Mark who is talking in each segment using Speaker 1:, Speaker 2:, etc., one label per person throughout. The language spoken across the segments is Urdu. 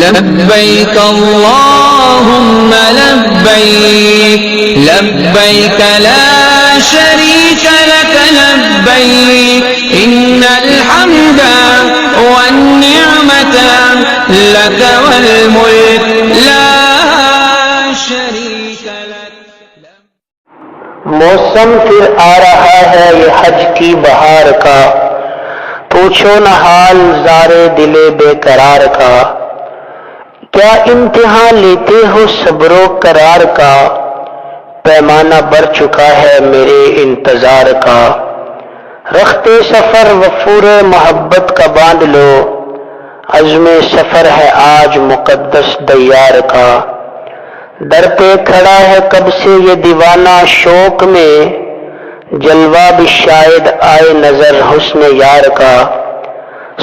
Speaker 1: لبيك اللهم لبيك لبيك لا شريك لك لبيك إن الحمد والنعمة لك والملك لا شريك لك.
Speaker 2: موسم پھر آ رہا ہے یہ حج کی بہار کا، پوچھو نہ حال زارے دلے بے قرار کا. کیا امتحان لیتے ہو صبر و قرار کا، پیمانہ بڑھ چکا ہے میرے انتظار کا. رختے سفر وفور محبت کا باندھ لو، عزم سفر ہے آج مقدس دیار کا. در پہ کھڑا ہے کب سے یہ دیوانہ شوق میں، جلوہ بھی شاید آئے نظر حسن یار کا.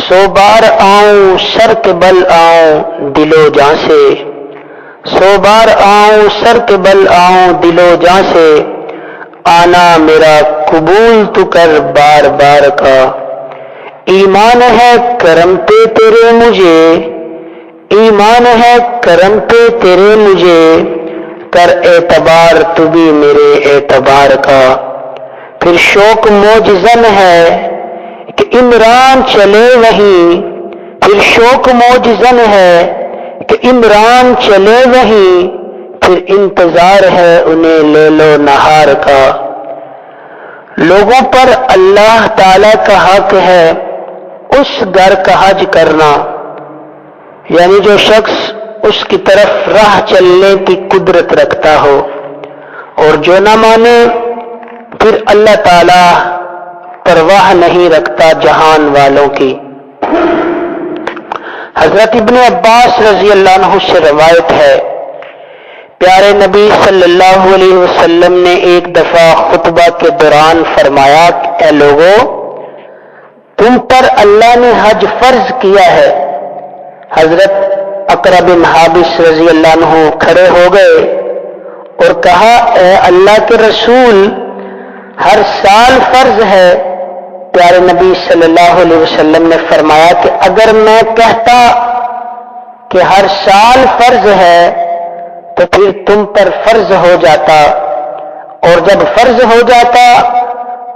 Speaker 2: 100 بار آؤں سر کے بل آؤں دل و جاں سے، 100 بار آؤں سر کے بل آؤں دل و جاں سے، آنا میرا قبول تو کر بار بار کا. ایمان ہے کرم پہ تیرے مجھے، ایمان ہے کرم پہ تیرے مجھے، کر اعتبار تو بھی میرے اعتبار کا. پھر شوق موجزن ہے کہ عمران چلے وہیں، پھر شوق موجزن ہے کہ عمران چلے وہیں، پھر انتظار ہے انہیں لیل و نہار کا. لوگوں پر اللہ تعالی کا حق ہے اس گھر کا حج کرنا، یعنی جو شخص اس کی طرف راہ چلنے کی قدرت رکھتا ہو، اور جو نہ مانے پھر اللہ تعالی پرواہ نہیں رکھتا جہان والوں کی. حضرت ابن عباس رضی اللہ عنہ سے روایت ہے، پیارے نبی صلی اللہ علیہ وسلم نے ایک دفعہ خطبہ کے دوران فرمایا کہ اے لوگو، تم پر اللہ نے حج فرض کیا ہے. حضرت اقرا بن حابس رضی اللہ عنہ کھڑے ہو گئے اور کہا اے اللہ کے رسول، ہر سال فرض ہے. پیارے نبی صلی اللہ علیہ وسلم نے فرمایا کہ اگر میں کہتا کہ ہر سال فرض ہے تو پھر تم پر فرض ہو جاتا، اور جب فرض ہو جاتا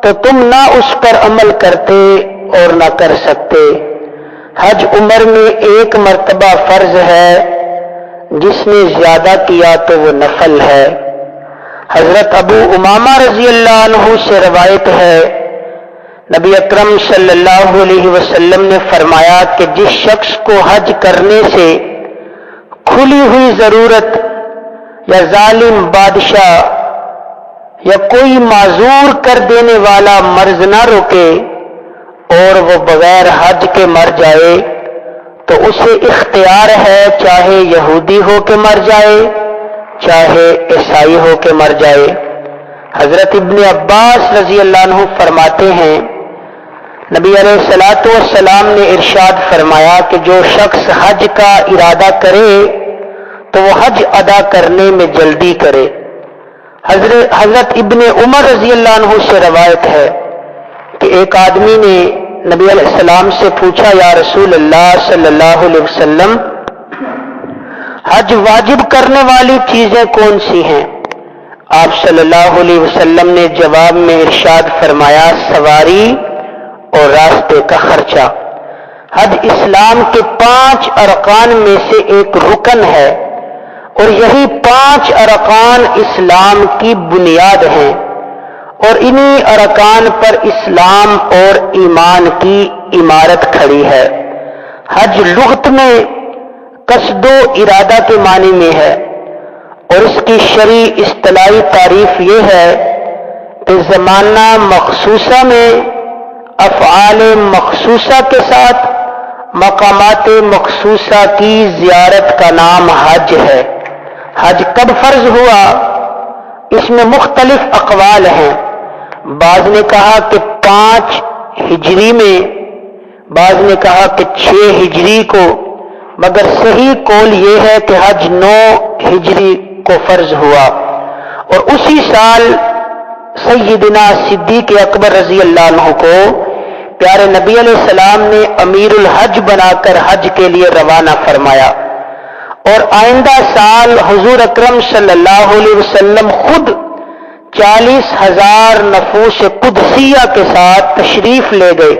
Speaker 2: تو تم نہ اس پر عمل کرتے اور نہ کر سکتے. حج عمر میں ایک مرتبہ فرض ہے، جس نے زیادہ کیا تو وہ نفل ہے. حضرت ابو امامہ رضی اللہ عنہ سے روایت ہے، نبی اکرم صلی اللہ علیہ وسلم نے فرمایا کہ جس شخص کو حج کرنے سے کھلی ہوئی ضرورت یا ظالم بادشاہ یا کوئی معذور کر دینے والا مرض نہ روکے اور وہ بغیر حج کے مر جائے تو اسے اختیار ہے چاہے یہودی ہو کے مر جائے چاہے عیسائی ہو کے مر جائے. حضرت ابن عباس رضی اللہ عنہ فرماتے ہیں، نبی علیہ الصلوۃ والسلام نے ارشاد فرمایا کہ جو شخص حج کا ارادہ کرے تو وہ حج ادا کرنے میں جلدی کرے. حضرت ابن عمر رضی اللہ عنہ سے روایت ہے کہ ایک آدمی نے نبی علیہ السلام سے پوچھا، یا رسول اللہ صلی اللہ علیہ وسلم، حج واجب کرنے والی چیزیں کون سی ہیں؟ آپ صلی اللہ علیہ وسلم نے جواب میں ارشاد فرمایا، سواری اور راستے کا خرچہ. حج اسلام کے 5 ارکان میں سے ایک رکن ہے، اور یہی 5 ارکان اسلام کی بنیاد ہیں، اور انہی ارکان پر اسلام اور ایمان کی عمارت کھڑی ہے. حج لغت میں قصد و ارادہ کے معنی میں ہے، اور اس کی شرعی اصطلاحی تعریف یہ ہے کہ زمانہ مخصوصہ میں افعال مخصوصہ کے ساتھ مقامات مخصوصہ کی زیارت کا نام حج ہے. حج کب فرض ہوا؟ اس میں مختلف اقوال ہیں. بعض نے کہا کہ 5 ہجری میں، بعض نے کہا کہ 6 ہجری کو، مگر صحیح قول یہ ہے کہ حج 9 ہجری کو فرض ہوا، اور اسی سال سیدنا صدیق اکبر رضی اللہ عنہ کو پیارے نبی علیہ السلام نے امیر الحج بنا کر حج کے لیے روانہ فرمایا. اور آئندہ سال حضور اکرم صلی اللہ علیہ وسلم خود 40,000 نفوس قدسیہ کے ساتھ تشریف لے گئے.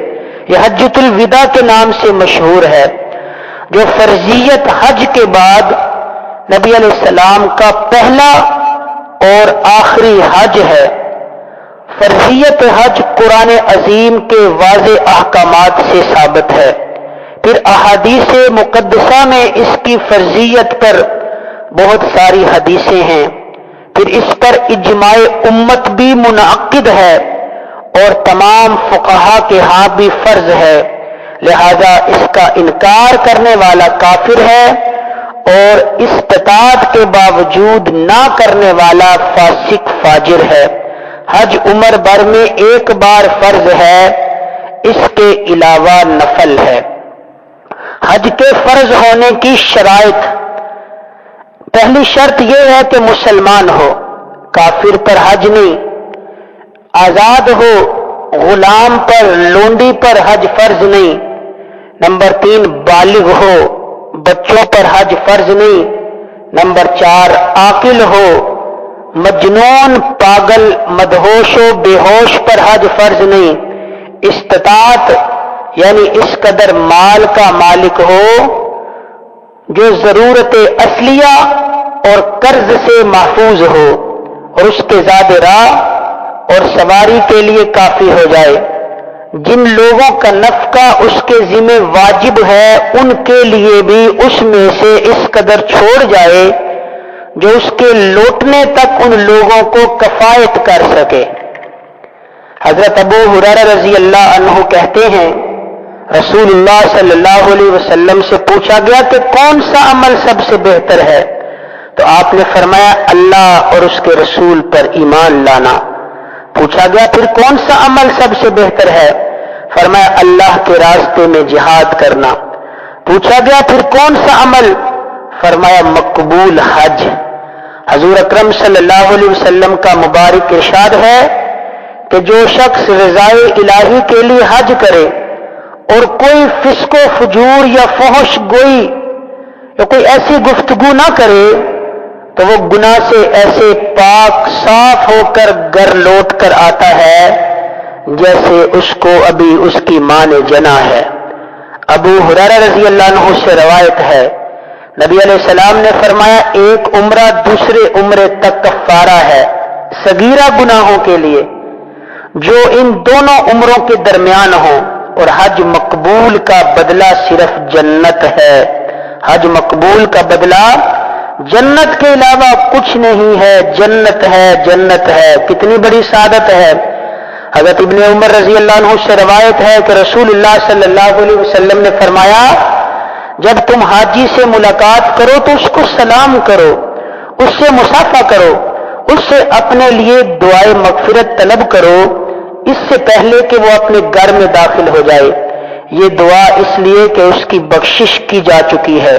Speaker 2: یہ حجۃ الوداع کے نام سے مشہور ہے، جو فرضیت حج کے بعد نبی علیہ السلام کا پہلا اور آخری حج ہے. فرضیت حج قرآن عظیم کے واضح احکامات سے ثابت ہے. پھر احادیث مقدسہ میں اس کی فرضیت پر بہت ساری حدیثیں ہیں. پھر اس پر اجماع امت بھی منعقد ہے اور تمام فقہا کے ہاں بھی فرض ہے. لہذا اس کا انکار کرنے والا کافر ہے اور استطاعت کے باوجود نہ کرنے والا فاسق فاجر ہے. حج عمر بھر میں ایک بار فرض ہے، اس کے علاوہ نفل ہے. حج کے فرض ہونے کی شرائط: پہلی شرط یہ ہے کہ مسلمان ہو، کافر پر حج نہیں. آزاد ہو، غلام پر، لونڈی پر حج فرض نہیں. نمبر 3 بالغ ہو، بچوں پر حج فرض نہیں. نمبر 4 عاقل ہو، مجنون، پاگل، مدہوش و بے ہوش پر حج فرض نہیں. استطاعت یعنی اس قدر مال کا مالک ہو جو ضرورت اصلیہ اور قرض سے محفوظ ہو اور اس کے زاد راہ اور سواری کے لیے کافی ہو جائے. جن لوگوں کا نفقہ اس کے ذمہ واجب ہے ان کے لیے بھی اس میں سے اس قدر چھوڑ جائے جو اس کے لوٹنے تک ان لوگوں کو کفایت کر سکے. حضرت ابو ہریرہ رضی اللہ عنہ کہتے ہیں رسول اللہ صلی اللہ علیہ وسلم سے پوچھا گیا کہ کون سا عمل سب سے بہتر ہے؟ تو آپ نے فرمایا اللہ اور اس کے رسول پر ایمان لانا. پوچھا گیا پھر کون سا عمل سب سے بہتر ہے؟ فرمایا اللہ کے راستے میں جہاد کرنا. پوچھا گیا پھر کون سا عمل؟ فرمایا مقبول حج. حضور اکرم صلی اللہ علیہ وسلم کا مبارک ارشاد ہے کہ جو شخص رضائے الہی کے لیے حج کرے اور کوئی فسق و فجور یا فحش گوئی یا کوئی ایسی گفتگو نہ کرے تو وہ گناہ سے ایسے پاک صاف ہو کر گھر لوٹ کر آتا ہے جیسے اس کو ابھی اس کی ماں نے جنا ہے. ابو ہریرہ رضی اللہ عنہ سے روایت ہے نبی علیہ السلام نے فرمایا ایک عمرہ دوسرے عمرے تک کفارہ ہے صغیرہ گناہوں کے لیے جو ان دونوں عمروں کے درمیان ہوں، اور حج مقبول کا بدلہ صرف جنت ہے. حج مقبول کا بدلہ جنت کے علاوہ کچھ نہیں ہے. جنت ہے، جنت ہے. کتنی بڑی سعادت ہے. حضرت ابن عمر رضی اللہ عنہ سے روایت ہے کہ رسول اللہ صلی اللہ علیہ وسلم نے فرمایا جب تم حاجی سے ملاقات کرو تو اس کو سلام کرو، اس سے مصافحہ کرو، اس سے اپنے لیے دعائے مغفرت طلب کرو اس سے پہلے کہ وہ اپنے گھر میں داخل ہو جائے. یہ دعا اس لیے کہ اس کی بخشش کی جا چکی ہے.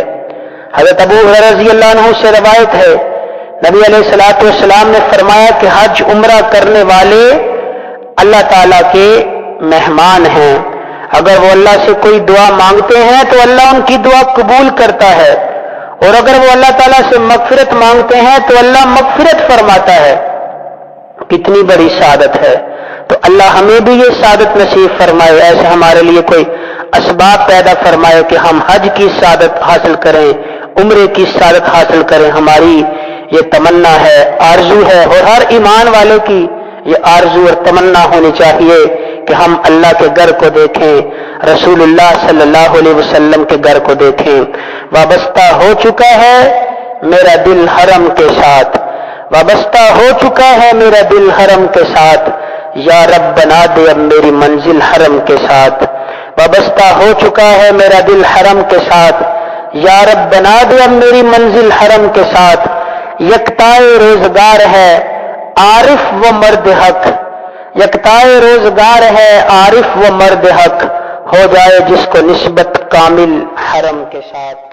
Speaker 2: حضرت ابو ہریرہ رضی اللہ عنہ سے روایت ہے نبی علیہ الصلوۃ والسلام نے فرمایا کہ حج عمرہ کرنے والے اللہ تعالیٰ کے مہمان ہیں. اگر وہ اللہ سے کوئی دعا مانگتے ہیں تو اللہ ان کی دعا قبول کرتا ہے، اور اگر وہ اللہ تعالیٰ سے مغفرت مانگتے ہیں تو اللہ مغفرت فرماتا ہے. کتنی بڑی سعادت ہے. تو اللہ ہمیں بھی یہ سعادت نصیب فرمائے، ایسے ہمارے لیے کوئی اسباب پیدا فرمائے کہ ہم حج کی سعادت حاصل کریں، عمرے کی سعادت حاصل کریں. ہماری یہ تمنا ہے، آرزو ہے، اور ہر ایمان والے کی یہ آرزو اور تمنا ہونی چاہیے کہ ہم اللہ کے گھر کو دیکھیں، رسول اللہ صلی اللہ علیہ وسلم کے گھر کو دیکھیں. وابستہ ہو چکا ہے میرا دل حرم کے ساتھ، وابستہ ہو چکا ہے میرا دل حرم کے ساتھ. یا رب بنا دے اب میری منزل حرم کے ساتھ. وابستہ ہو چکا ہے میرا دل حرم کے ساتھ. یا رب بنا دے اب میری منزل حرم کے ساتھ. یکتائے روزگار ہے عارف و مرد حق، یکتائے روزگار ہے عارف و مرد حق، ہو جائے جس کو نسبت کامل حرم کے ساتھ.